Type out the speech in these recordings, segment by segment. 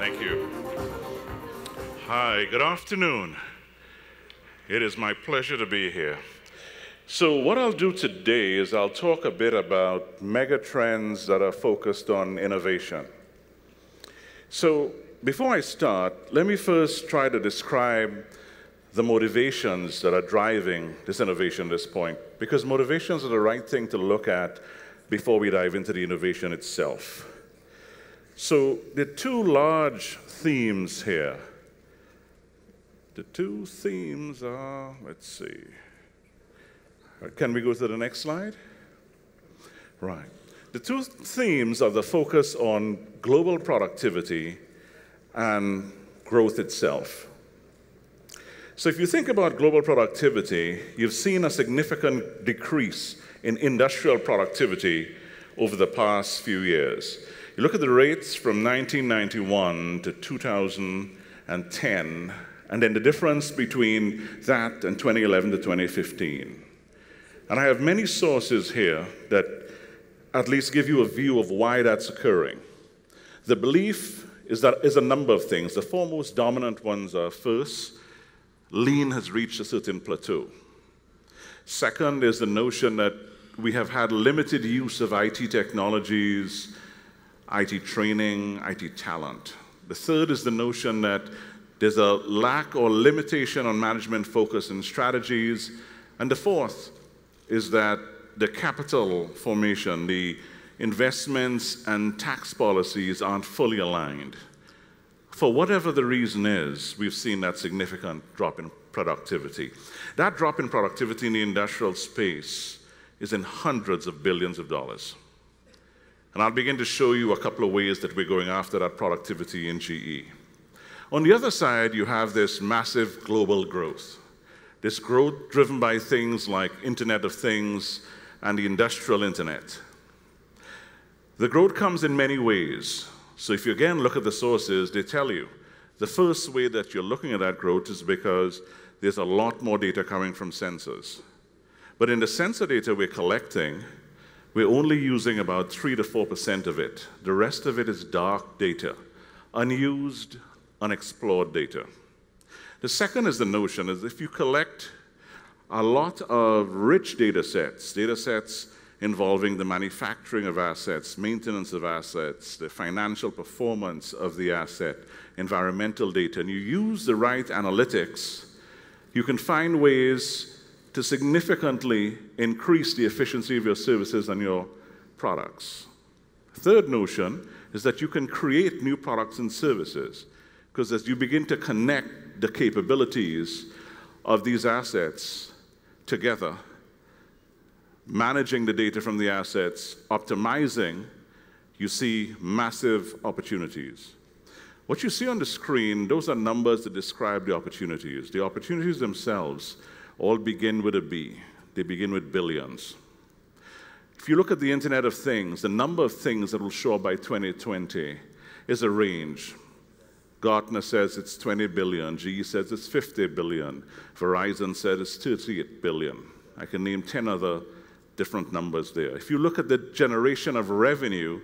Thank you. Hi, good afternoon. It is my pleasure to be here. So what I'll do today is I'll talk a bit about mega trends that are focused on innovation. So before I start, let me first try to describe the motivations that are driving this innovation at this point, because motivations are the right thing to look at before we dive into the innovation itself. So the two large themes here. The two themes are, let's see. Can we go to the next slide? Right. The two themes are the focus on global productivity and growth itself. So if you think about global productivity, you've seen a significant decrease in industrial productivity over the past few years. You look at the rates from 1991 to 2010, and then the difference between that and 2011 to 2015. And I have many sources here that at least give you a view of why that's occurring. The belief is a number of things. The four most dominant ones are, first, lean has reached a certain plateau. Second is the notion that we have had limited use of IT technologies, IT training, IT talent. The third is the notion that there's a lack or limitation on management focus and strategies. And the fourth is that the capital formation, the investments and tax policies aren't fully aligned. For whatever the reason is, we've seen that significant drop in productivity. That drop in productivity in the industrial space is in hundreds of billions of dollars. And I'll begin to show you a couple of ways that we're going after that productivity in GE. On the other side, you have this massive global growth. This growth driven by things like Internet of Things and the industrial internet. The growth comes in many ways. So if you again look at the sources, they tell you the first way that you're looking at that growth is because there's a lot more data coming from sensors. But in the sensor data we're collecting, we're only using about 3 to 4% of it. The rest of it is dark data, unused, unexplored data. The second is the notion is if you collect a lot of rich data sets involving the manufacturing of assets, maintenance of assets, the financial performance of the asset, environmental data, and you use the right analytics, you can find ways to significantly increase the efficiency of your services and your products. Third notion is that you can create new products and services, because as you begin to connect the capabilities of these assets together, managing the data from the assets, optimizing, you see massive opportunities. What you see on the screen, those are numbers that describe the opportunities. The opportunities themselves all begin with a B. They begin with billions. If you look at the Internet of Things, the number of things that will show up by 2020 is a range. Gartner says it's 20 billion, GE says it's 50 billion, Verizon says it's 38 billion. I can name 10 other different numbers there. If you look at the generation of revenue,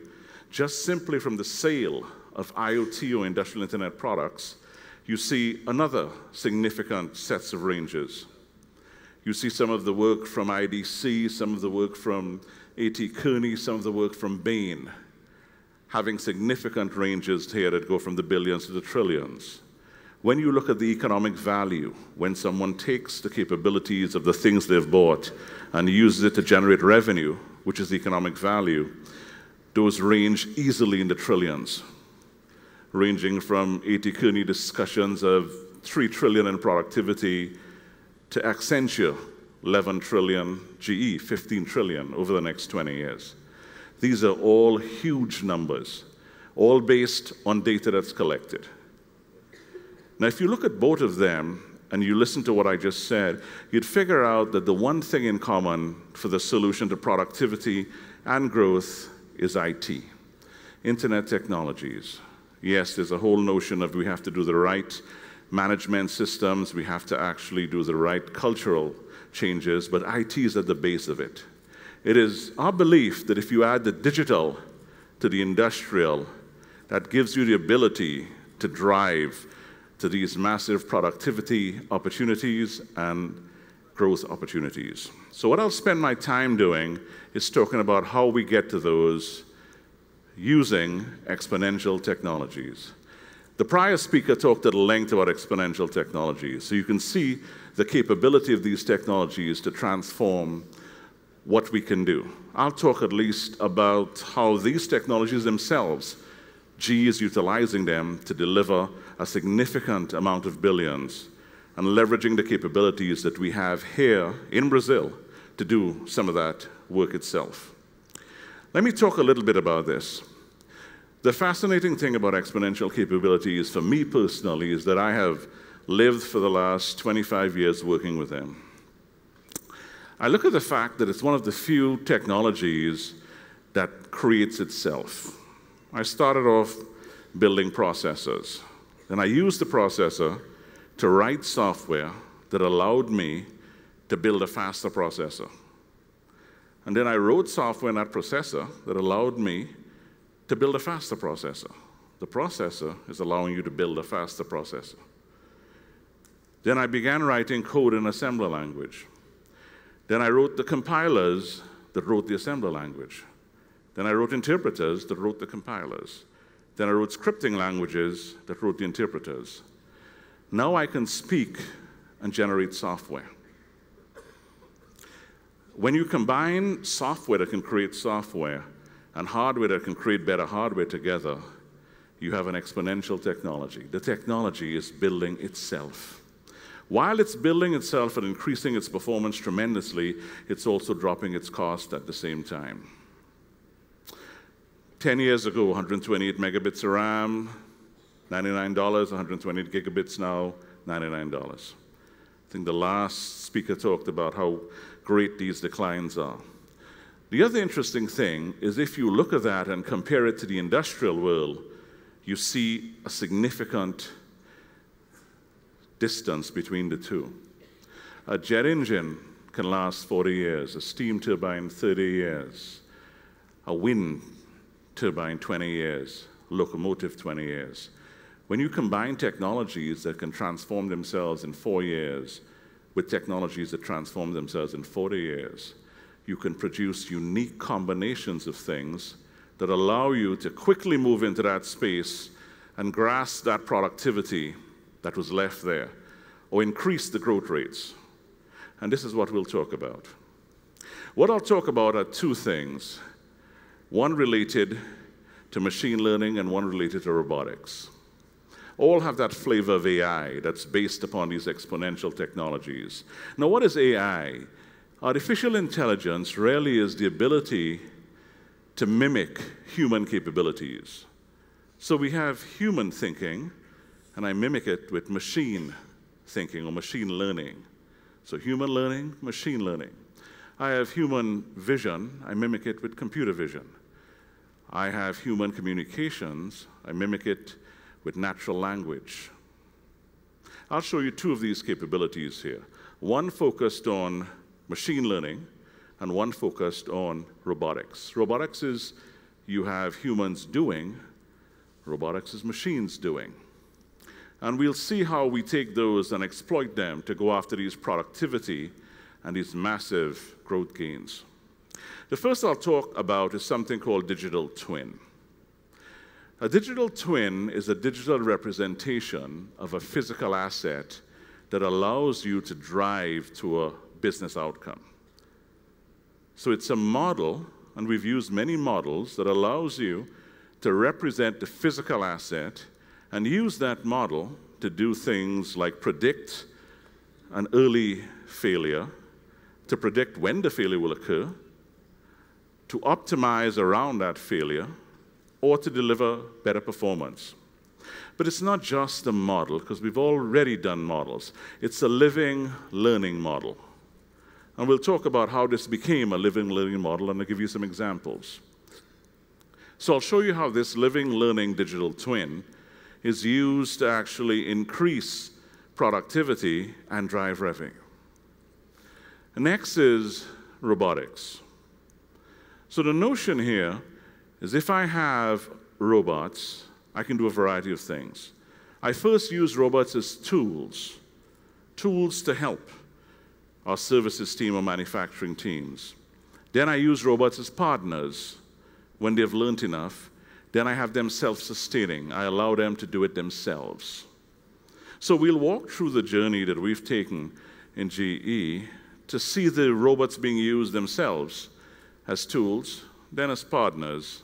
just simply from the sale of IoT or industrial internet products, you see another significant sets of ranges. You see some of the work from IDC, some of the work from A.T. Kearney, some of the work from Bain, having significant ranges here that go from the billions to the trillions. When you look at the economic value, when someone takes the capabilities of the things they've bought and uses it to generate revenue, which is the economic value, those range easily in the trillions, ranging from A.T. Kearney discussions of 3 trillion in productivity to Accenture, 11 trillion, GE, 15 trillion over the next 20 years. These are all huge numbers, all based on data that's collected. Now, if you look at both of them and you listen to what I just said, you'd figure out that the one thing in common for the solution to productivity and growth is IT, internet technologies. Yes, there's a whole notion of we have to do the right management systems, we have to actually do the right cultural changes, but IT is at the base of it. It is our belief that if you add the digital to the industrial, that gives you the ability to drive to these massive productivity opportunities and growth opportunities. So what I'll spend my time doing is talking about how we get to those using exponential technologies. The prior speaker talked at length about exponential technologies, so you can see the capability of these technologies to transform what we can do. I'll talk at least about how these technologies themselves, GE is utilizing them to deliver a significant amount of billions and leveraging the capabilities that we have here in Brazil to do some of that work itself. Let me talk a little bit about this. The fascinating thing about exponential capabilities for me personally is that I have lived for the last 25 years working with them. I look at the fact that it's one of the few technologies that creates itself. I started off building processors. Then I used the processor to write software that allowed me to build a faster processor. And then I wrote software in that processor that allowed me to build a faster processor. The processor is allowing you to build a faster processor. Then I began writing code in assembler language. Then I wrote the compilers that wrote the assembler language. Then I wrote interpreters that wrote the compilers. Then I wrote scripting languages that wrote the interpreters. Now I can speak and generate software. When you combine software that can create software and hardware that can create better hardware together, you have an exponential technology. The technology is building itself. While it's building itself and increasing its performance tremendously, it's also dropping its cost at the same time. 10 years ago, 128 megabits of RAM, $99, 128 gigabits now, $99. I think the last speaker talked about how great these declines are. The other interesting thing is if you look at that and compare it to the industrial world, you see a significant distance between the two. A jet engine can last 40 years, a steam turbine 30 years, a wind turbine 20 years, locomotive 20 years. When you combine technologies that can transform themselves in 4 years with technologies that transform themselves in 40 years, you can produce unique combinations of things that allow you to quickly move into that space and grasp that productivity that was left there, or increase the growth rates. And this is what we'll talk about. What I'll talk about are two things, one related to machine learning and one related to robotics. All have that flavor of AI that's based upon these exponential technologies. Now, what is AI? Artificial intelligence really is the ability to mimic human capabilities. So we have human thinking, and I mimic it with machine thinking or machine learning. So human learning, machine learning. I have human vision, I mimic it with computer vision. I have human communications, I mimic it with natural language. I'll show you two of these capabilities here. One focused on machine learning and one focused on robotics. Robotics is you have humans doing, robotics is machines doing. And we'll see how we take those and exploit them to go after these productivity and these massive growth gains. The first I'll talk about is something called digital twin. A digital twin is a digital representation of a physical asset that allows you to drive to a business outcome. So it's a model, and we've used many models, that allows you to represent the physical asset and use that model to do things like predict an early failure, to predict when the failure will occur, to optimize around that failure, or to deliver better performance. But it's not just a model, because we've already done models. It's a living learning model. And we'll talk about how this became a living learning model, and I'll give you some examples. So I'll show you how this living learning digital twin is used to actually increase productivity and drive revenue. And next is robotics. So the notion here is if I have robots, I can do a variety of things. I first used robots as tools to help our services team or manufacturing teams. Then I use robots as partners when they've learned enough. Then I have them self-sustaining. I allow them to do it themselves. So we'll walk through the journey that we've taken in GE to see the robots being used themselves as tools, then as partners,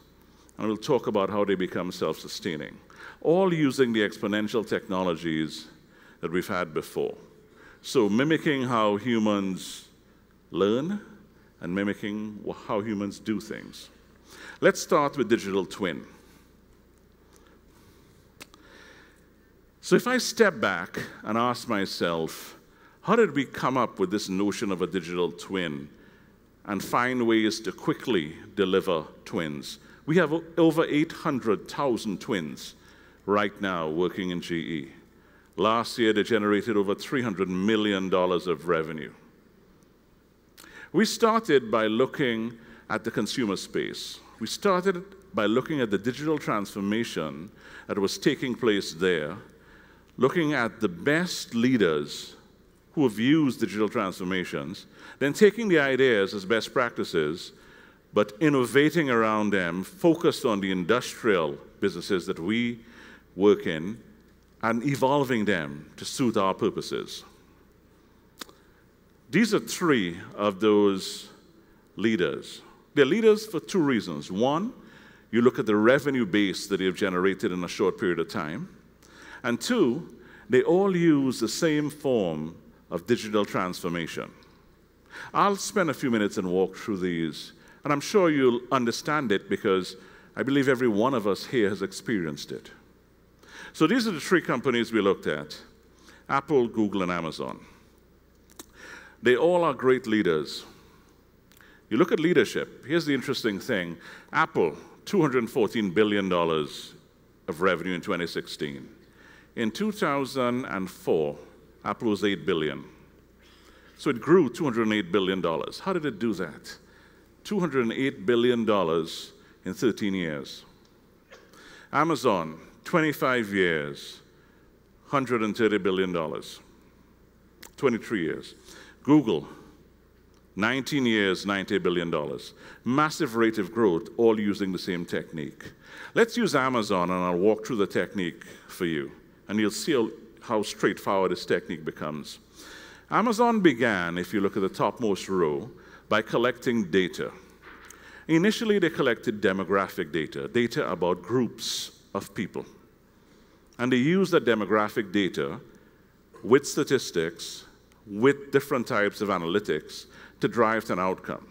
and we'll talk about how they become self-sustaining, all using the exponential technologies that we've had before. So mimicking how humans learn and mimicking how humans do things. Let's start with digital twin. So if I step back and ask myself, how did we come up with this notion of a digital twin and find ways to quickly deliver twins? We have over 800,000 twins right now working in GE. Last year, they generated over $300 million of revenue. We started by looking at the consumer space. We started by looking at the digital transformation that was taking place there, looking at the best leaders who have used digital transformations, then taking the ideas as best practices, but innovating around them, focused on the industrial businesses that we work in, and evolving them to suit our purposes. These are three of those leaders. They're leaders for two reasons. One, you look at the revenue base that they've generated in a short period of time. And two, they all use the same form of digital transformation. I'll spend a few minutes and walk through these, and I'm sure you'll understand it because I believe every one of us here has experienced it. So these are the three companies we looked at: Apple, Google, and Amazon. They all are great leaders. You look at leadership, here's the interesting thing. Apple, $214 billion of revenue in 2016. In 2004, Apple was $8 billion. So it grew $208 billion. How did it do that? $208 billion in 13 years. Amazon, 25 years, $130 billion, 23 years. Google, 19 years, $90 billion. Massive rate of growth, all using the same technique. Let's use Amazon, and I'll walk through the technique for you, and you'll see how straightforward this technique becomes. Amazon began, if you look at the topmost row, by collecting data. Initially, they collected demographic data, data about groups of people. And they used that demographic data with statistics, with different types of analytics to drive to an outcome.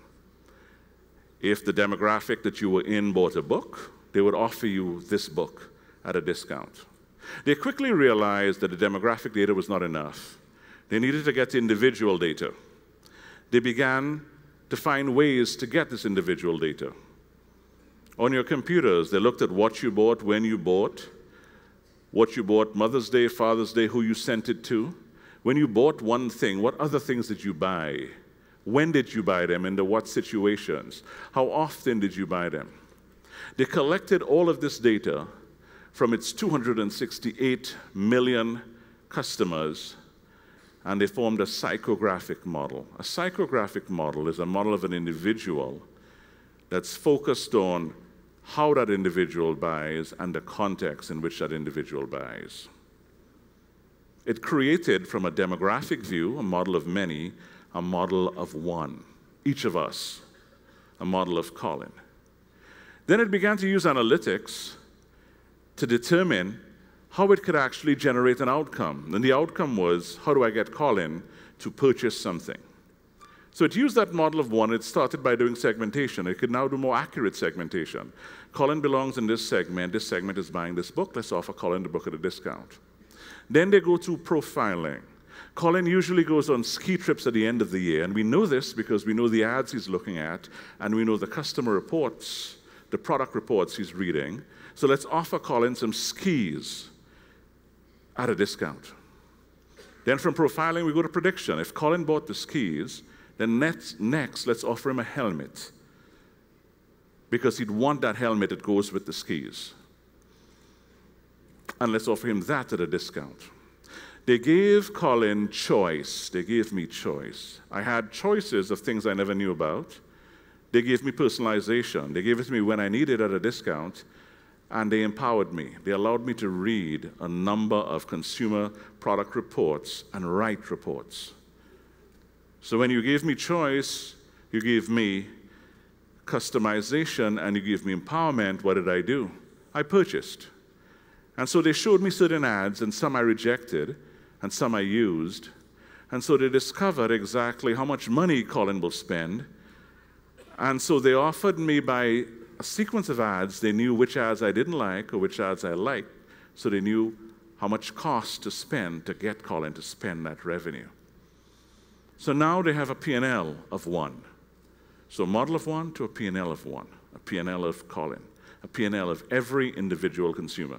If the demographic that you were in bought a book, they would offer you this book at a discount. They quickly realized that the demographic data was not enough. They needed to get individual data. They began to find ways to get this individual data. On your computers, they looked at what you bought, when you bought, what you bought Mother's Day, Father's Day, who you sent it to. When you bought one thing, what other things did you buy? When did you buy them? Under what situations? How often did you buy them? They collected all of this data from its 268 million customers, and they formed a psychographic model. A psychographic model is a model of an individual that's focused on how that individual buys and the context in which that individual buys. It created, from a demographic view, a model of many, a model of one, each of us, a model of Colin. Then it began to use analytics to determine how it could actually generate an outcome. And the outcome was, how do I get Colin to purchase something? So it used that model of one. It started by doing segmentation. It could now do more accurate segmentation. Colin belongs in this segment. This segment is buying this book. Let's offer Colin the book at a discount. Then they go to profiling. Colin usually goes on ski trips at the end of the year, and we know this because we know the ads he's looking at, and we know the customer reports, the product reports he's reading. So let's offer Colin some skis at a discount. Then from profiling, we go to prediction. If Colin bought the skis, then next let's offer him a helmet, because he'd want that helmet that goes with the skis. and let's offer him that at a discount. They gave Colin choice. They gave me choice. I had choices of things I never knew about. They gave me personalization. They gave it to me when I needed it at a discount, and they empowered me. They allowed me to read a number of consumer product reports and write reports. So when you gave me choice, you gave me customization, and you gave me empowerment. What did I do? I purchased. And so they showed me certain ads, and some I rejected, and some I used. And so they discovered exactly how much money Colin will spend. And so they offered me, by a sequence of ads, they knew which ads I didn't like or which ads I liked. So they knew how much cost to spend to get Colin to spend that revenue. So now they have a P&L of one. So a model of one to a P&L of one, a P&L of Colin, a P&L of every individual consumer.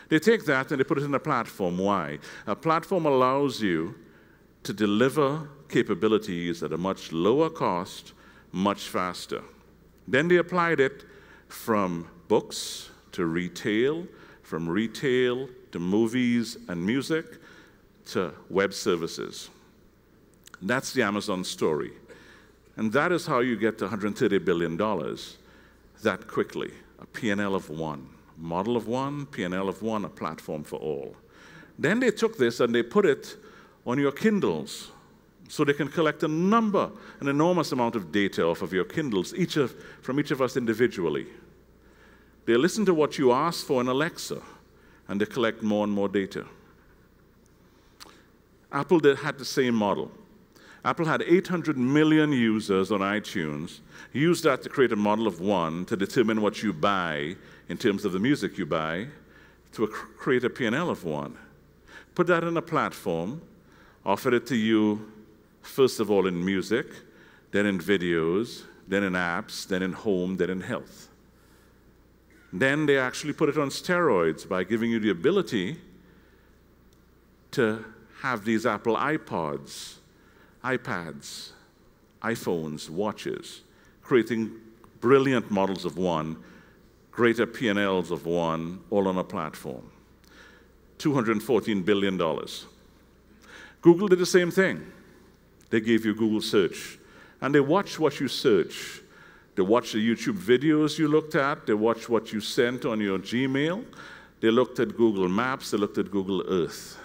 They take that and they put it in a platform. Why? A platform allows you to deliver capabilities at a much lower cost, much faster. Then they applied it from books to retail, from retail to movies and music to web services. That's the Amazon story. And that is how you get to $130 billion that quickly. A P&L of one, model of one, P&L of one, a platform for all. Then they took this and they put it on your Kindles, so they can collect an enormous amount of data off of your Kindles, from each of us individually. They listen to what you ask for in Alexa, and they collect more and more data. Apple had the same model. Apple had 800 million users on iTunes, used that to create a model of one to determine what you buy in terms of the music you buy, to create a P&L of one. Put that in a platform, offered it to you, first of all in music, then in videos, then in apps, then in home, then in health. Then they actually put it on steroids by giving you the ability to have these Apple iPods, iPads, iPhones, watches, creating brilliant models of one, greater P&Ls of one, all on a platform. $214 billion. Google did the same thing. They gave you Google search, and they watch what you search. They watch the YouTube videos you looked at. They watch what you sent on your Gmail. They looked at Google Maps. They looked at Google Earth.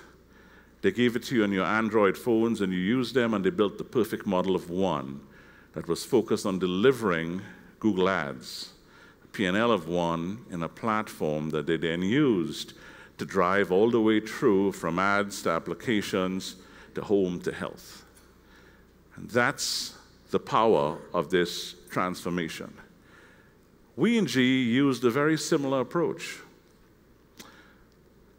They gave it to you on your Android phones, and you used them, and they built the perfect model of one that was focused on delivering Google Ads, a P&L of one in a platform that they then used to drive all the way through from ads to applications to home to health. And that's the power of this transformation. We in GE used a very similar approach,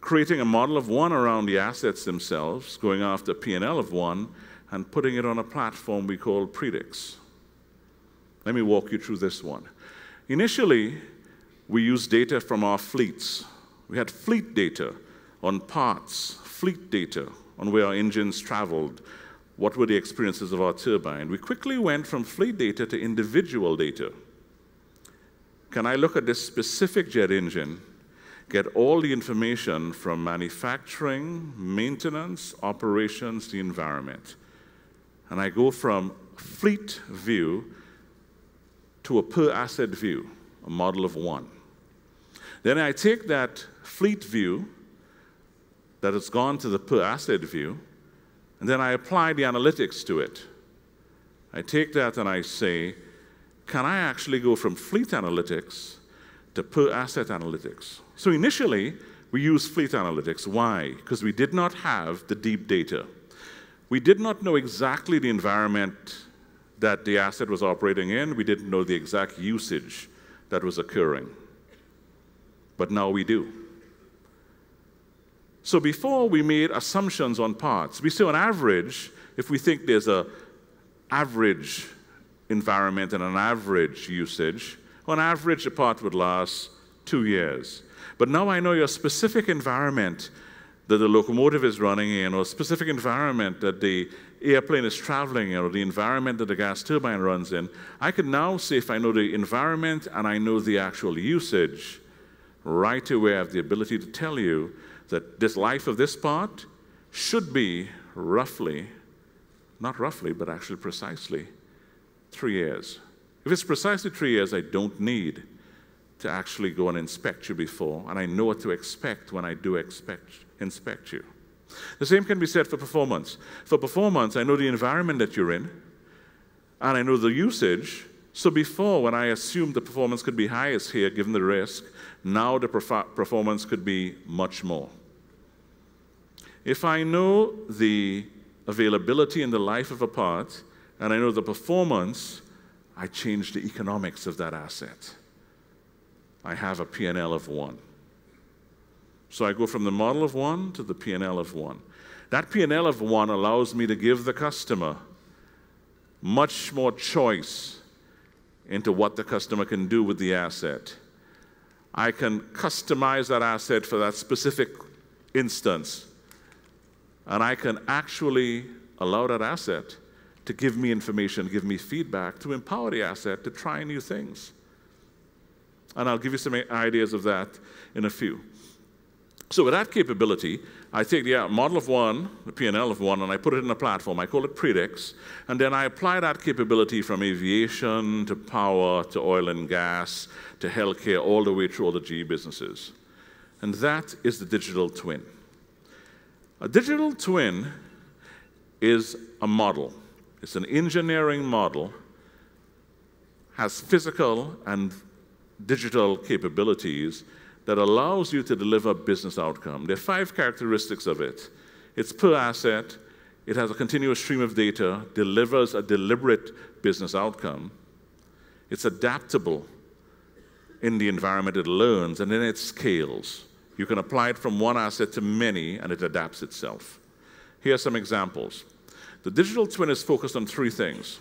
creating a model of one around the assets themselves, going after P&L of one, and putting it on a platform we call Predix. Let me walk you through this one. Initially, we used data from our fleets. We had fleet data on parts, fleet data on where our engines traveled, what were the experiences of our turbine. We quickly went from fleet data to individual data. Can I look at this specific jet engine, get all the information from manufacturing, maintenance, operations, the environment, and I go from fleet view to a per asset view, a model of one. Then I take that fleet view that has gone to the per asset view, and then I apply the analytics to it. I take that and I say, can I actually go from fleet analytics to per asset analytics? So initially, we used fleet analytics. Why? Because we did not have the deep data. We did not know exactly the environment that the asset was operating in. We didn't know the exact usage that was occurring. But now we do. So before we made assumptions on parts, we say on average, if we think there's an average environment and an average usage, on average a part would last 2 years. But now I know your specific environment that the locomotive is running in, or a specific environment that the airplane is traveling in, or the environment that the gas turbine runs in. I can now say, if I know the environment and I know the actual usage, right away I have the ability to tell you that this life of this part should be roughly, not roughly, but actually precisely 3 years. If it's precisely 3 years, I don't need to actually go and inspect you before, and I know what to expect when I do inspect you. The same can be said for performance. For performance, I know the environment that you're in, and I know the usage. So before, when I assumed the performance could be highest here, given the risk, now the performance could be much more. If I know the availability and the life of a part, and I know the performance, I change the economics of that asset. I have a P&L of 1. So I go from the model of 1 to the P&L of 1. That P&L of 1 allows me to give the customer much more choice into what the customer can do with the asset. I can customize that asset for that specific instance, and I can actually allow that asset to give me information, give me feedback, to empower the asset to try new things. And I'll give you some ideas of that in a few. So with that capability, I take the model of 1, the P&L of 1, and I put it in a platform. I call it Predix, and then I apply that capability from aviation to power to oil and gas to healthcare, all the way through all the GE businesses. And that is the digital twin. A digital twin is a model. It's an engineering model, has physical and digital capabilities that allows you to deliver business outcome. There are 5 characteristics of it. It's per asset, it has a continuous stream of data, delivers a deliberate business outcome. It's adaptable in the environment it learns, and then it scales. You can apply it from one asset to many, and it adapts itself. Here are some examples. The digital twin is focused on 3 things.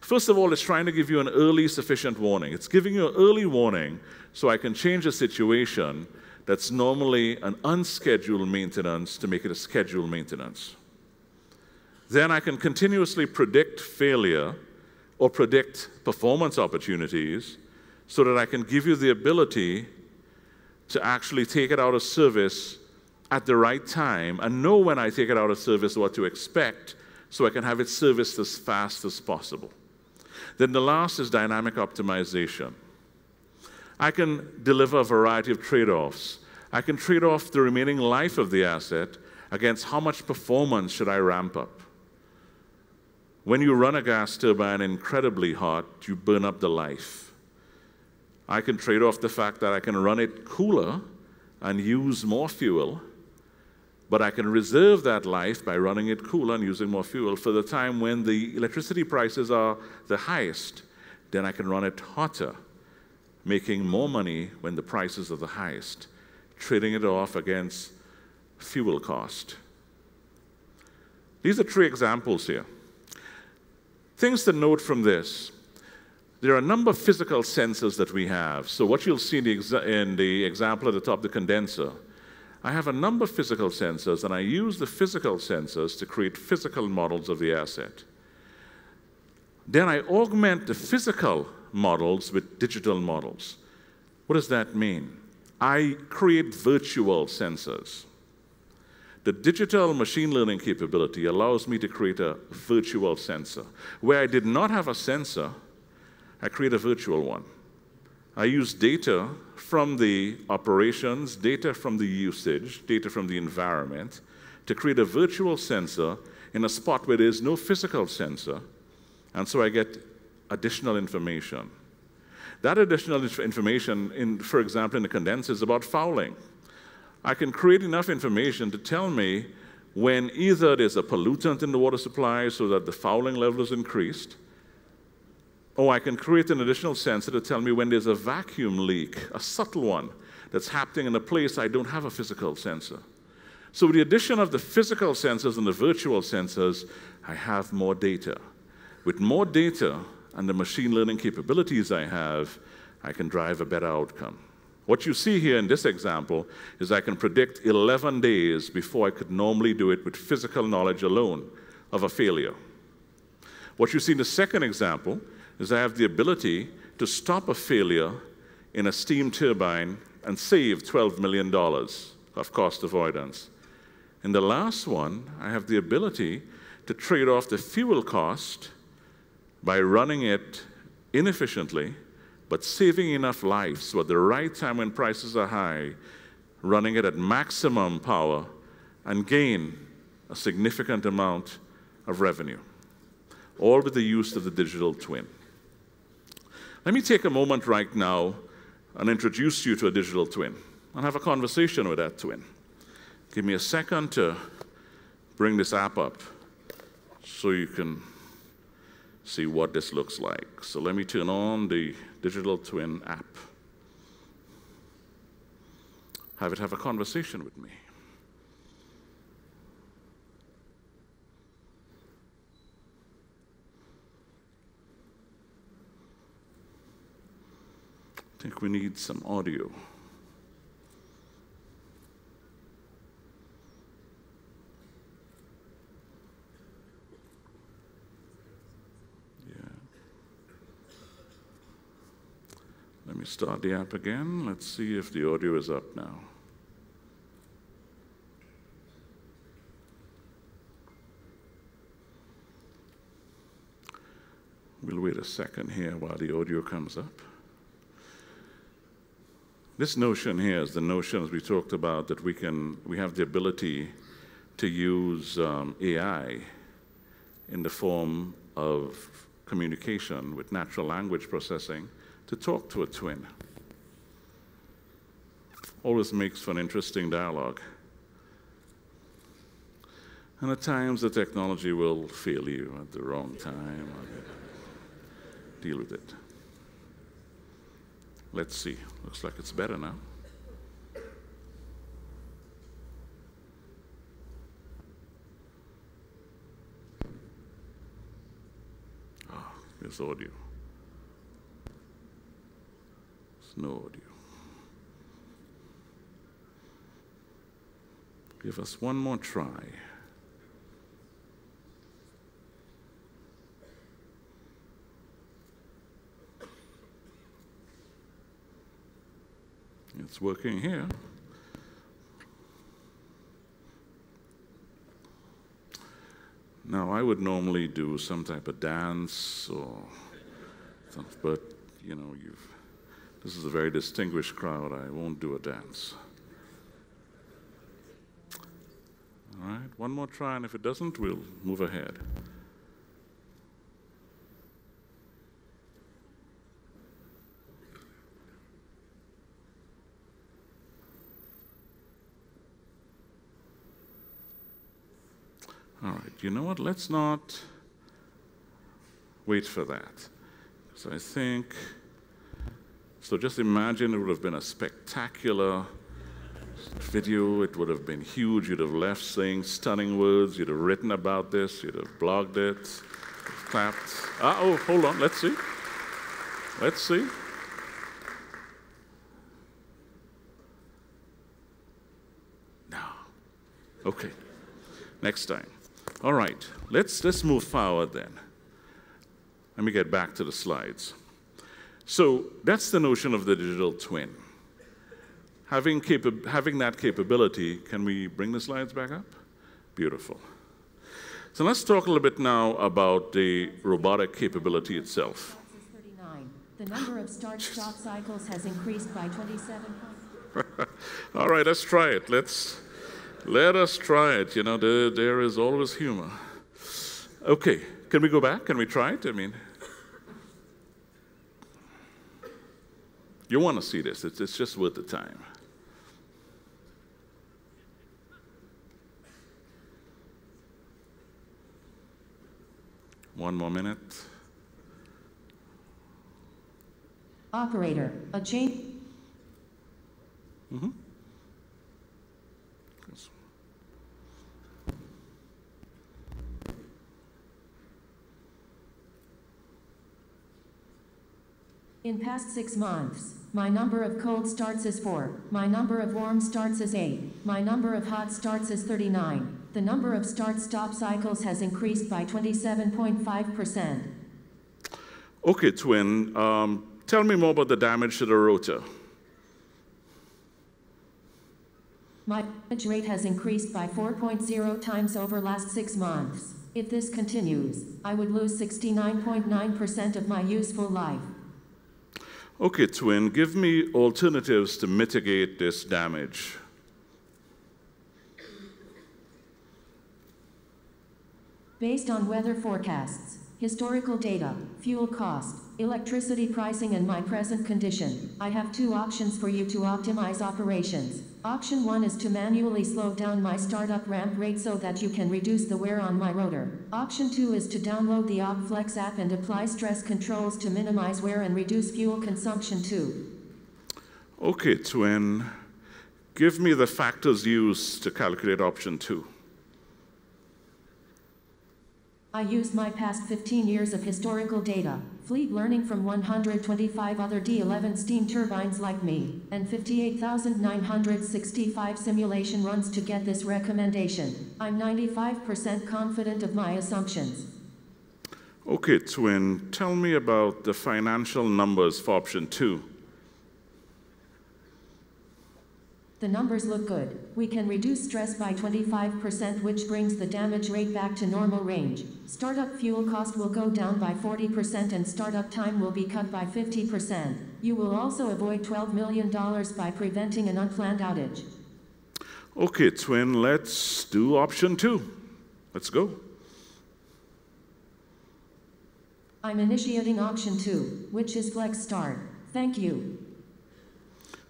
First of all, it's trying to give you an early sufficient warning. It's giving you an early warning so I can change a situation that's normally an unscheduled maintenance to make it a scheduled maintenance. Then I can continuously predict failure or predict performance opportunities so that I can give you the ability to actually take it out of service at the right time and know when I take it out of service what to expect so I can have it serviced as fast as possible. Then the last is dynamic optimization. I can deliver a variety of trade-offs. I can trade off the remaining life of the asset against how much performance should I ramp up. When you run a gas turbine incredibly hot, you burn up the life. I can trade off the fact that I can run it cooler and use more fuel, but I can reserve that life by running it cooler and using more fuel for the time when the electricity prices are the highest. Then I can run it hotter, making more money when the prices are the highest, trading it off against fuel cost. These are 3 examples here. Things to note from this. There are a number of physical sensors that we have. So what you'll see in the example at the top, the condenser, I have a number of physical sensors, and I use the physical sensors to create physical models of the asset. Then I augment the physical models with digital models. What does that mean? I create virtual sensors. The digital machine learning capability allows me to create a virtual sensor. Where I did not have a sensor, I create a virtual one. I use data from the operations, data from the usage, data from the environment to create a virtual sensor in a spot where there's no physical sensor, and so I get additional information. That additional information, for example, in the condenser is about fouling. I can create enough information to tell me when either there's a pollutant in the water supply so that the fouling level is increased, or I can create an additional sensor to tell me when there's a vacuum leak, a subtle one, that's happening in a place I don't have a physical sensor. So with the addition of the physical sensors and the virtual sensors, I have more data. With more data and the machine learning capabilities I have, I can drive a better outcome. What you see here in this example is I can predict 11 days before I could normally do it with physical knowledge alone of a failure. What you see in the second example is I have the ability to stop a failure in a steam turbine and save $12 million of cost avoidance. In the last one, I have the ability to trade off the fuel cost by running it inefficiently, but saving enough lives. So at the right time when prices are high, running it at maximum power and gain a significant amount of revenue, all with the use of the digital twin. Let me take a moment right now and introduce you to a digital twin and have a conversation with that twin. Give me a second to bring this app up so you can see what this looks like. So let me turn on the digital twin app. Have it have a conversation with me. I think we need some audio. Yeah. Let me start the app again. Let's see if the audio is up now. We'll wait a second here while the audio comes up. This notion here is the notion, as we talked about, that we have the ability to use AI in the form of communication with natural language processing to talk to a twin. Always makes for an interesting dialogue. And at times the technology will fail you at the wrong time. Deal with it. Let's see. Looks like it's better now. Ah, there's audio. There's no audio. Give us one more try. It's working here. Now, I would normally do some type of dance or something, but you know, this is a very distinguished crowd. I won't do a dance. All right, one more try, and if it doesn't, we'll move ahead. All right, you know what? Let's not wait for that. So I think, so just imagine it would have been a spectacular video. It would have been huge. You'd have left saying stunning words. You'd have written about this. You'd have blogged it, clapped. Oh, hold on. Let's see. Let's see. No. Okay. Next time. All right, let's move forward then. Let me get back to the slides. So that's the notion of the digital twin. Having that capability, can we bring the slides back up? Beautiful. So let's talk a little bit now about the robotic capability itself. 39. The number of start-stop cycles has increased by 27. All right, let's try it. Let us try it. You know, there is always humor. Okay, can we go back? Can we try it? I mean, you want to see this. It's just worth the time. One more minute. Operator, a change. Mm-hmm. In past 6 months, my number of cold starts is 4, my number of warm starts is 8, my number of hot starts is 39. The number of start-stop cycles has increased by 27.5%. Okay, twin, tell me more about the damage to the rotor. My damage rate has increased by 4.0 times over last 6 months. If this continues, I would lose 69.9% of my useful life. Okay, twin, give me alternatives to mitigate this damage. Based on weather forecasts, historical data, fuel cost, electricity pricing and my present condition, I have 2 options for you to optimize operations. Option 1 is to manually slow down my startup ramp rate so that you can reduce the wear on my rotor. Option 2 is to download the OpFlex app and apply stress controls to minimize wear and reduce fuel consumption too. Okay, twin, give me the factors used to calculate option 2. I used my past 15 years of historical data, fleet learning from 125 other D11 steam turbines like me, and 58,965 simulation runs to get this recommendation. I'm 95% confident of my assumptions. Okay, twin, tell me about the financial numbers for option 2. The numbers look good. We can reduce stress by 25%, which brings the damage rate back to normal range. Startup fuel cost will go down by 40% and startup time will be cut by 50%. You will also avoid $12 million by preventing an unplanned outage. Okay, twin, let's do option 2. Let's go. I'm initiating option 2, which is Flex Start. Thank you.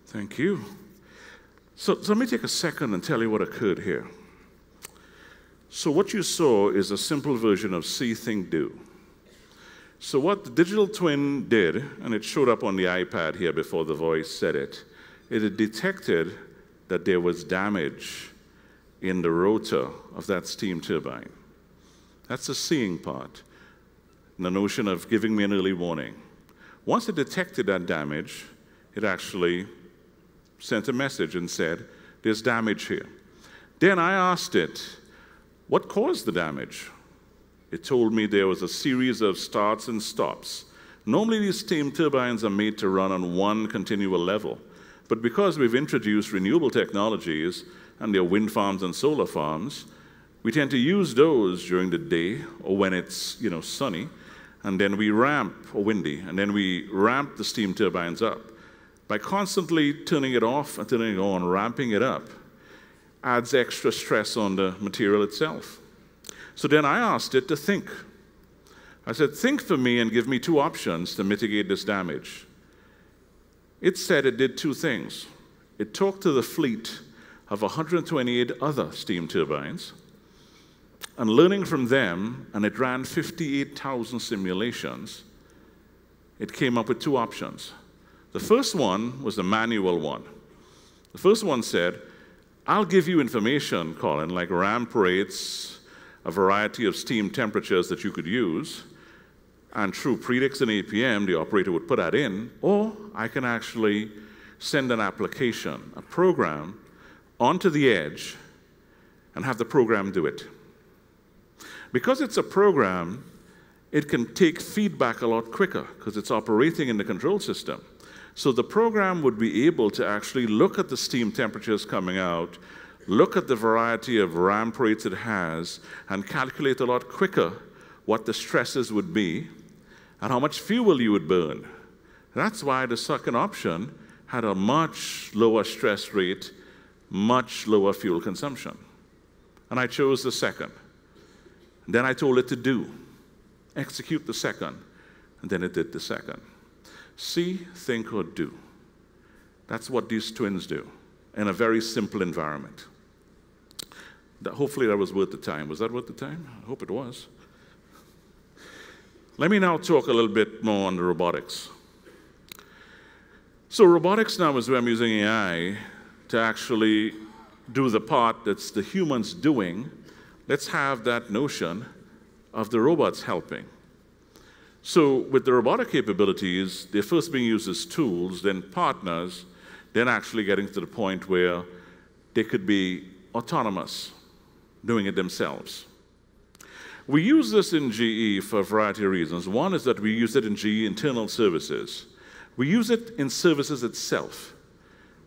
Thank you. So let me take a second and tell you what occurred here. So what you saw is a simple version of see, think, do. So what the digital twin did, and it showed up on the iPad here before the voice said it, it had detected that there was damage in the rotor of that steam turbine. That's the seeing part, the notion of giving me an early warning. Once it detected that damage, it actually sent a message and said, there's damage here. Then I asked it, what caused the damage? It told me there was a series of starts and stops. Normally these steam turbines are made to run on one continual level, but because we've introduced renewable technologies, and there are wind farms and solar farms, we tend to use those during the day or when it's sunny, and then we ramp, or windy, and then we ramp the steam turbines up. By constantly turning it off and turning it on, ramping it up, adds extra stress on the material itself. So then I asked it to think. I said, think for me and give me 2 options to mitigate this damage. It said it did 2 things. It talked to the fleet of 128 other steam turbines, and learning from them, and it ran 58,000 simulations, it came up with 2 options. The first one was the manual one. The first one said, I'll give you information, Colin, like ramp rates, a variety of steam temperatures that you could use, and through Predix and APM, the operator would put that in, or I can actually send an application, a program, onto the edge and have the program do it. Because it's a program, it can take feedback a lot quicker because it's operating in the control system. So the program would be able to actually look at the steam temperatures coming out, look at the variety of ramp rates it has, and calculate a lot quicker what the stresses would be and how much fuel you would burn. That's why the second option had a much lower stress rate, much lower fuel consumption. And I chose the second. Then I told it to execute the second, and then it did the second. See, think, or do. That's what these twins do in a very simple environment. Hopefully that was worth the time. Was that worth the time? I hope it was. Let me now talk a little bit more on the robotics. So robotics now is where I'm using AI to actually do the part that's the humans doing. Let's have that notion of the robots helping. So with the robotic capabilities, they're first being used as tools, then partners, then actually getting to the point where they could be autonomous, doing it themselves. We use this in GE for a variety of reasons. One is that we use it in GE internal services. We use it in services itself.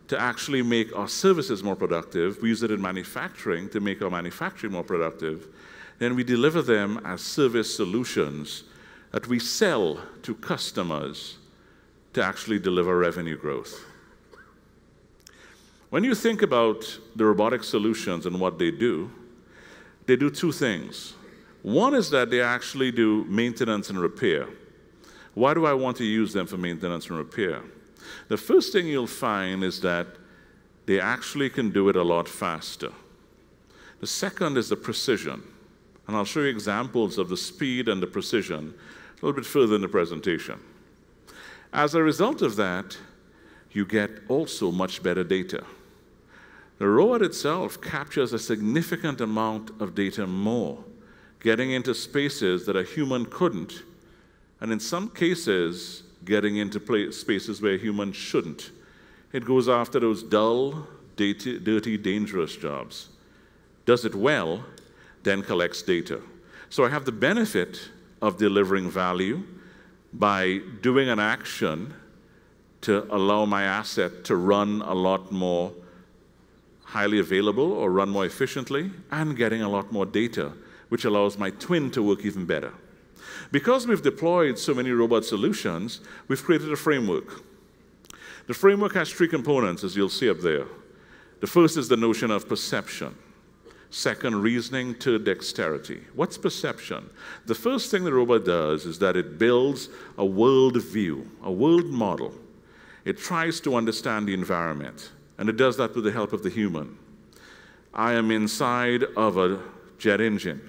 to actually make our services more productive. We use it in manufacturing to make our manufacturing more productive. Then we deliver them as service solutions that we sell to customers to actually deliver revenue growth. When you think about the robotic solutions and what they do two things. One is that they actually do maintenance and repair. Why do I want to use them for maintenance and repair? The first thing you'll find is that they actually can do it a lot faster. The second is the precision. And I'll show you examples of the speed and the precision a little bit further in the presentation. As a result of that, you get also much better data. The robot itself captures a significant amount of data more, getting into spaces that a human couldn't, and in some cases, getting into spaces where a human shouldn't. It goes after those dull, dirty, dangerous jobs, does it well, then collects data. So I have the benefit of delivering value by doing an action to allow my asset to run a lot more highly available or run more efficiently, and getting a lot more data, which allows my twin to work even better. Because we've deployed so many robot solutions, we've created a framework. The framework has three components, as you'll see up there. The first is the notion of perception. Second, reasoning. Third, dexterity. What's perception? The first thing the robot does is that it builds a world view, a world model. It tries to understand the environment, and it does that with the help of the human. I am inside of a jet engine.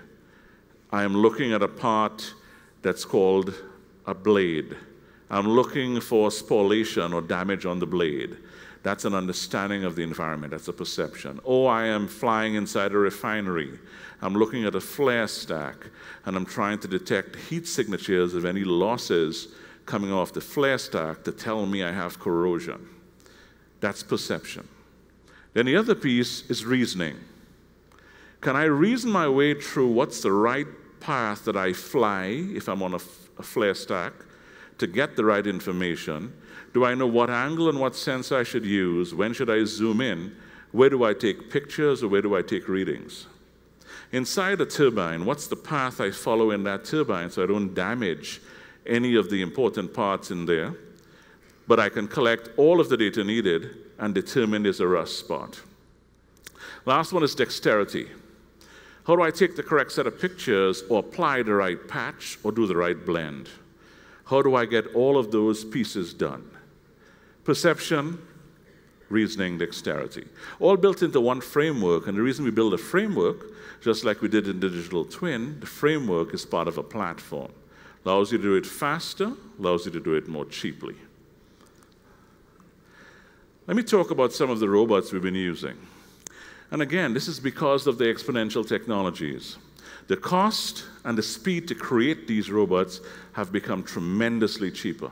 I am looking at a part that's called a blade. I'm looking for spoliation or damage on the blade. That's an understanding of the environment. That's a perception. Or I am flying inside a refinery. I'm looking at a flare stack, and I'm trying to detect heat signatures of any losses coming off the flare stack to tell me I have corrosion. That's perception. Then the other piece is reasoning. Can I reason my way through what's the right path that I fly if I'm on a flare stack to get the right information? Do I know what angle and what sensor I should use? When should I zoom in? Where do I take pictures or where do I take readings? Inside a turbine, what's the path I follow in that turbine so I don't damage any of the important parts in there? But I can collect all of the data needed and determine there's a rust spot. Last one is dexterity. How do I take the correct set of pictures or apply the right patch or do the right blend? How do I get all of those pieces done? Perception, reasoning, dexterity. All built into one framework, and the reason we build a framework, just like we did in the digital twin, the framework is part of a platform. Allows you to do it faster, allows you to do it more cheaply. Let me talk about some of the robots we've been using. And again, this is because of the exponential technologies. The cost and the speed to create these robots have become tremendously cheaper.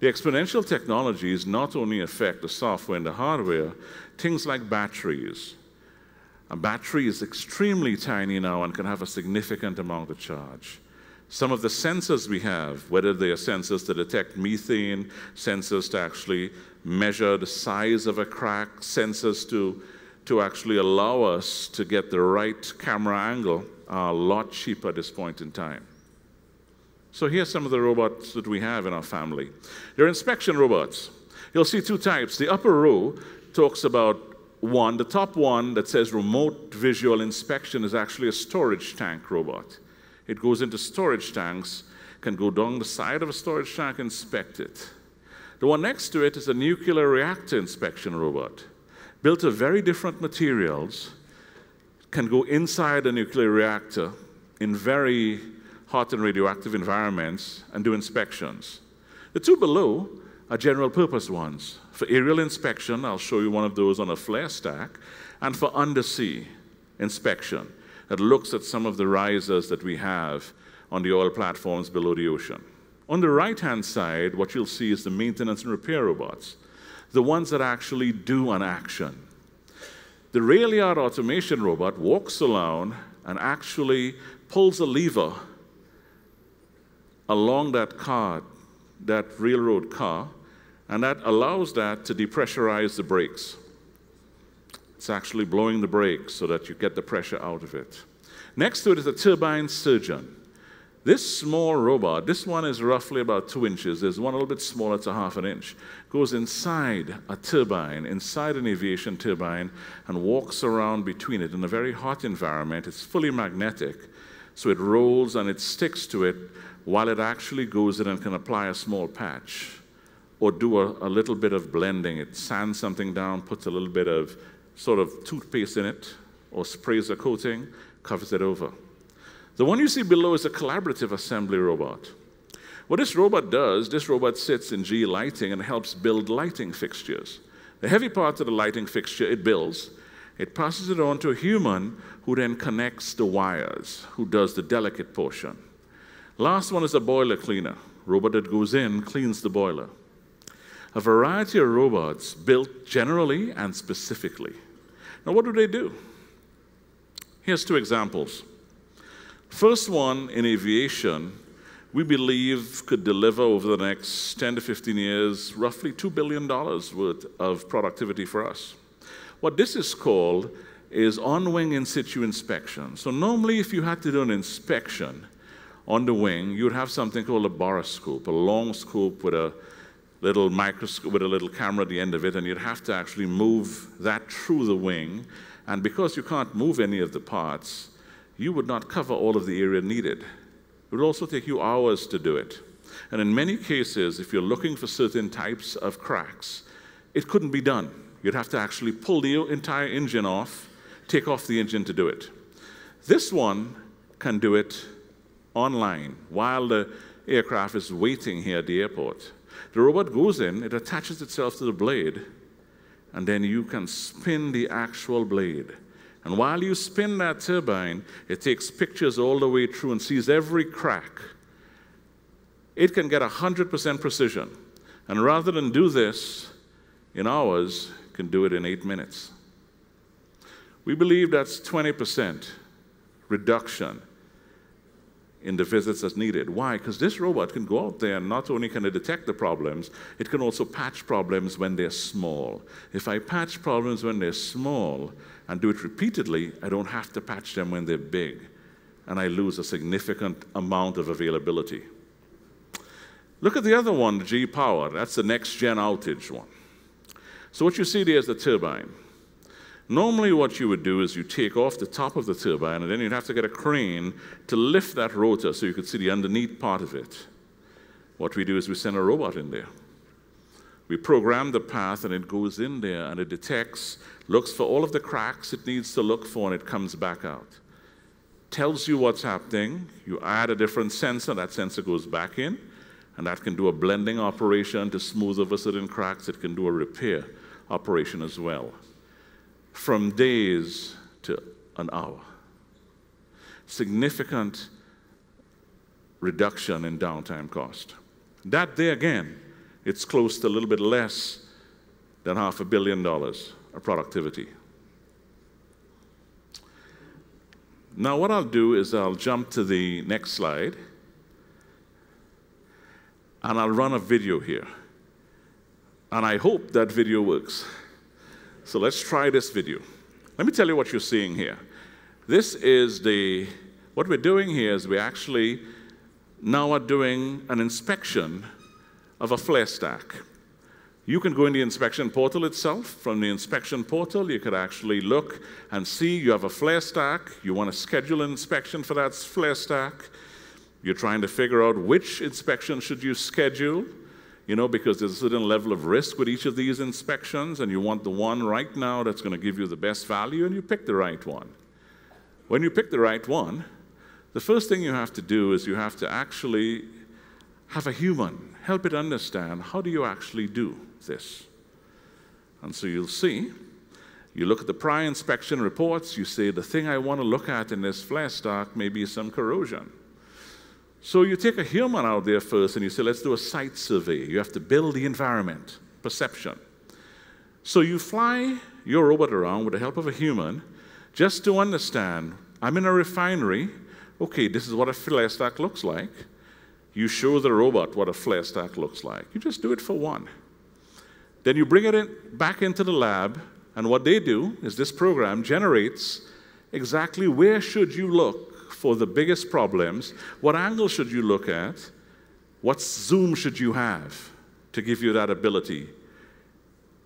The exponential technologies not only affect the software and the hardware, things like batteries. A battery is extremely tiny now and can have a significant amount of charge. Some of the sensors we have, whether they are sensors to detect methane, sensors to actually measure the size of a crack, sensors to actually allow us to get the right camera angle, are a lot cheaper at this point in time. So here's some of the robots that we have in our family. They're inspection robots. You'll see two types. The upper row talks about one. The top one that says remote visual inspection is actually a storage tank robot. It goes into storage tanks, can go down the side of a storage tank, inspect it. The one next to it is a nuclear reactor inspection robot. Built of very different materials, can go inside a nuclear reactor in very hot and radioactive environments and do inspections. The two below are general purpose ones. For aerial inspection, I'll show you one of those on a flare stack, and for undersea inspection that looks at some of the risers that we have on the oil platforms below the ocean. On the right-hand side, what you'll see is the maintenance and repair robots, the ones that actually do an action. The rail yard automation robot walks around and actually pulls a lever along that car, that railroad car, And that allows that to depressurize the brakes. It's actually blowing the brakes so that you get the pressure out of it. Next to it is a turbine surgeon. This small robot, this one is roughly about 2 inches. There's one a little bit smaller, it's a half an inch. Goes inside a turbine, inside an aviation turbine, and walks around between it in a very hot environment. It's fully magnetic, so it rolls and it sticks to it while it actually goes in and can apply a small patch or do a little bit of blending. It sands something down, puts a little bit of sort of toothpaste in it, or sprays a coating, covers it over. The one you see below is a collaborative assembly robot. What this robot does, this robot sits in G lighting and helps build lighting fixtures. The heavy part of the lighting fixture it builds, it passes it on to a human who then connects the wires, who does the delicate portion. Last one is a boiler cleaner. Robot that goes in, cleans the boiler. A variety of robots built generally and specifically. Now, what do? Here's 2 examples. First one, in aviation, we believe could deliver over the next 10 to 15 years roughly $2 billion worth of productivity for us. What this is called is on-wing in-situ inspection. So normally, if you had to do an inspection on the wing, you would have something called a borescope, a long scope with a little microscope with a little camera at the end of it, and you'd have to actually move that through the wing. And because you can't move any of the parts, you would not cover all of the area needed. It would also take you hours to do it. And in many cases, if you're looking for certain types of cracks, it couldn't be done. You'd have to actually pull the entire engine off, take off the engine to do it. This one can do it online while the aircraft is waiting here at the airport. The robot goes in, it attaches itself to the blade, and then you can spin the actual blade. And while you spin that turbine, it takes pictures all the way through and sees every crack. It can get 100% precision. And rather than do this in hours, it can do it in 8 minutes. We believe that's 20% reduction in the visits that's needed. Why? Because this robot can go out there and not only can it detect the problems, it can also patch problems when they're small. If I patch problems when they're small and do it repeatedly, I don't have to patch them when they're big, and I lose a significant amount of availability. Look at the other one, the G-Power. That's the next-gen outage one. So what you see there is the turbine. Normally what you would do is you take off the top of the turbine, and then you'd have to get a crane to lift that rotor so you could see the underneath part of it. What we do is we send a robot in there. We program the path, and it goes in there, and it detects, looks for all of the cracks it needs to look for, and it comes back out. Tells you what's happening. You add a different sensor. That sensor goes back in, and that can do a blending operation to smooth over certain cracks. It can do a repair operation as well. From days to an hour. Significant reduction in downtime cost. That there again, it's close to a little bit less than $500 million of productivity. Now what I'll do is I'll jump to the next slide, and I'll run a video here. And I hope that video works. So let's try this video. Let me tell you what you're seeing here. This is what we're doing here is we actually now are doing an inspection of a flare stack. You can go in the inspection portal itself. From the inspection portal, you could actually look and see you have a flare stack. You want to schedule an inspection for that flare stack. You're trying to figure out which inspection should you schedule. Because there's a certain level of risk with each of these inspections, and you want the one right now that's going to give you the best value, and you pick the right one. When you pick the right one, the first thing you have to do is you have to actually have a human help it understand, how do you actually do this? And so you'll see, you look at the prior inspection reports, you say, the thing I want to look at in this flare stack may be some corrosion. So you take a human out there first and you say, let's do a site survey. You have to build the environment, perception. So you fly your robot around with the help of a human just to understand, I'm in a refinery. Okay, this is what a flare stack looks like. You show the robot what a flare stack looks like. You just do it for one. Then you bring it back into the lab, and what they do is this program generates exactly where should you look for the biggest problems, what angle should you look at, what zoom should you have to give you that ability.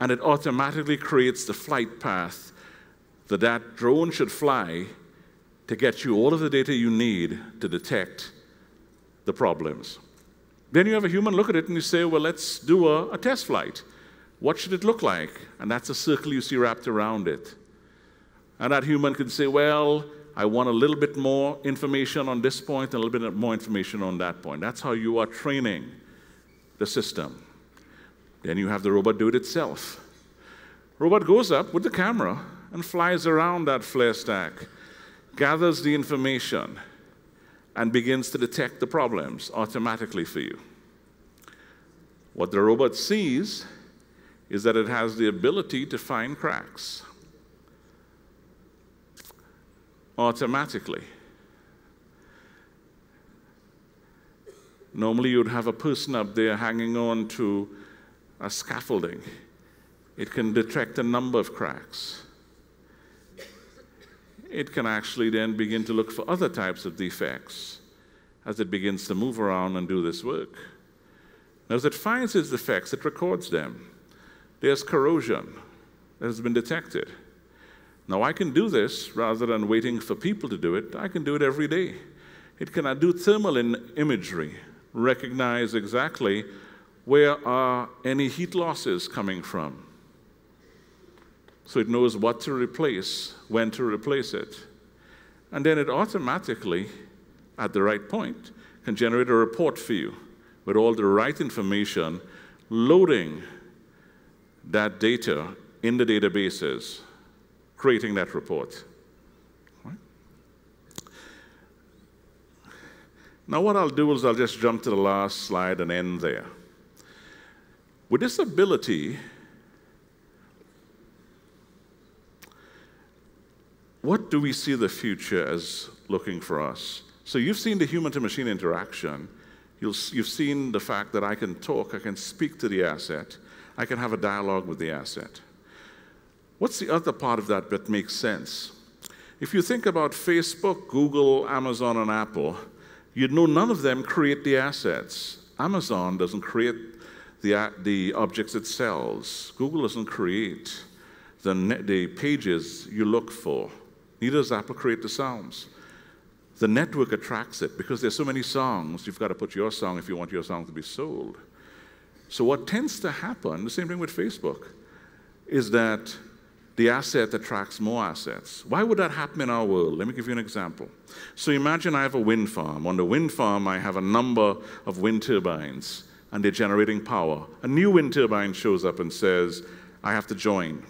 And it automatically creates the flight path that drone should fly to get you all of the data you need to detect the problems. Then you have a human look at it and you say, well, let's do a test flight. What should it look like? And that's a circle you see wrapped around it. And that human can say, well, I want a little bit more information on this point and a little bit more information on that point. That's how you are training the system. Then you have the robot do it itself. Robot goes up with the camera and flies around that flare stack, gathers the information, and begins to detect the problems automatically for you. What the robot sees is that it has the ability to find cracks automatically. Normally you'd have a person up there hanging on to a scaffolding. It can detect a number of cracks. It can actually then begin to look for other types of defects as it begins to move around and do this work. Now, as it finds its defects, it records them. There's corrosion that has been detected. Now, I can do this rather than waiting for people to do it. I can do it every day. It can do thermal imagery, recognize exactly where are any heat losses coming from. So it knows what to replace, when to replace it. And then it automatically, at the right point, can generate a report for you with all the right information, loading that data in the databases, creating that report. Right? Now what I'll do is I'll just jump to the last slide and end there. With this ability, what do we see the future as looking for us? So you've seen the human-to-machine interaction. You've seen the fact that I can talk, I can speak to the asset, I can have a dialogue with the asset. What's the other part of that that makes sense? If you think about Facebook, Google, Amazon, and Apple, you'd know none of them create the assets. Amazon doesn't create the objects it sells. Google doesn't create the pages you look for. Neither does Apple create the sounds. The network attracts it because there's so many songs, you've got to put your song if you want your song to be sold. So what tends to happen, the same thing with Facebook, is that the asset attracts more assets. Why would that happen in our world? Let me give you an example. So imagine I have a wind farm. On the wind farm, I have a number of wind turbines, and they're generating power. A new wind turbine shows up and says, I have to join.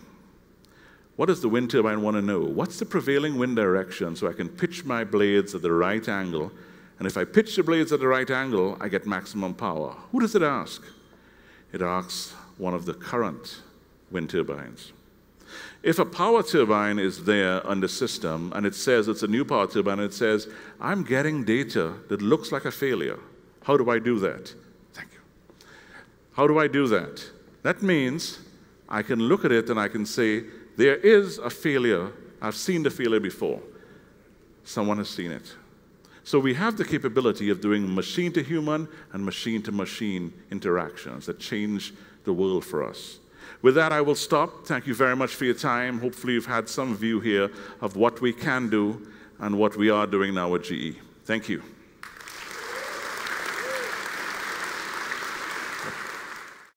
What does the wind turbine want to know? What's the prevailing wind direction so I can pitch my blades at the right angle? And if I pitch the blades at the right angle, I get maximum power. Who does it ask? It asks one of the current wind turbines. If a power turbine is there on the system and it says it's a new power turbine, and it says, I'm getting data that looks like a failure. How do I do that? Thank you. How do I do that? That means I can look at it and I can say, there is a failure. I've seen the failure before. Someone has seen it. So we have the capability of doing machine-to-human and machine-to-machine interactions that change the world for us. With that, I will stop. Thank you very much for your time. Hopefully you've had some view here of what we can do and what we are doing now at GE. Thank you.